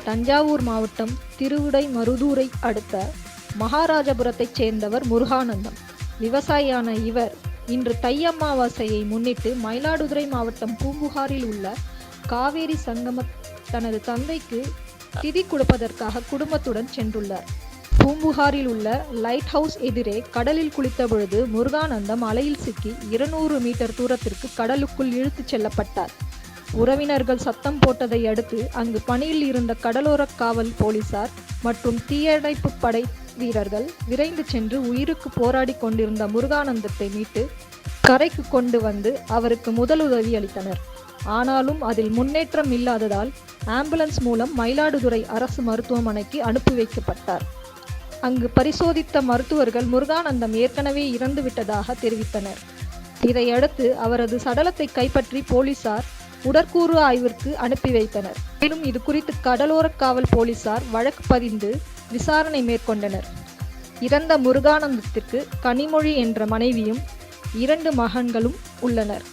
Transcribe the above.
தஞ்சாவூர் மாவட்டம் திருவிடைமருதூரை அடுத்த மகாராஜபுரத்தைச் சேர்ந்தவர் முருகானந்தம். விவசாயியான இவர் இன்று தை அமாவாசையை முன்னிட்டு மயிலாடுதுறை மாவட்டம் பூம்புகாரில் உள்ள காவேரி சங்கம தனது தந்தைக்கு திதி கொடுப்பதற்காக குடும்பத்துடன் சென்றுள்ளார். பூம்புகாரில் உள்ள லைட் ஹவுஸ் எதிரே கடலில் குளித்த பொழுது முருகானந்தம் அலையில் சிக்கி 200 மீட்டர் தூரத்திற்கு கடலுக்குள் இழுத்துச் செல்லப்பட்டார். உறவினர்கள் சத்தம் போட்டதை அடுத்து அங்கு பணியில் இருந்த கடலோர காவல் போலீசார் மற்றும் தீயணைப்பு படை வீரர்கள் விரைந்து சென்று உயிருக்கு போராடி கொண்டிருந்த முருகானந்தத்தை மீட்டு கரைக்கு கொண்டு வந்து அவருக்கு முதலுதவி அளித்தனர். ஆனாலும் அதில் முன்னேற்றம் இல்லாததால் ஆம்புலன்ஸ் மூலம் மயிலாடுதுறை அரசு மருத்துவமனைக்கு அனுப்பி வைக்கப்பட்டார். அங்கு பரிசோதித்த மருத்துவர்கள் முருகானந்தம் ஏற்கனவே இறந்து விட்டதாக தெரிவித்தனர். இதையடுத்து அவரது சடலத்தை கைப்பற்றி போலீசார் உடற்கூறு ஆய்விற்கு அனுப்பி வைத்தனர். மேலும் இது குறித்து கடலோர காவல் போலீசார் வழக்கு பதிந்து விசாரணை மேற்கொண்டனர். இறந்த முருகானந்தத்திற்கு கனிமொழி என்ற மனைவியும் 2 மகன்களும் உள்ளனர்.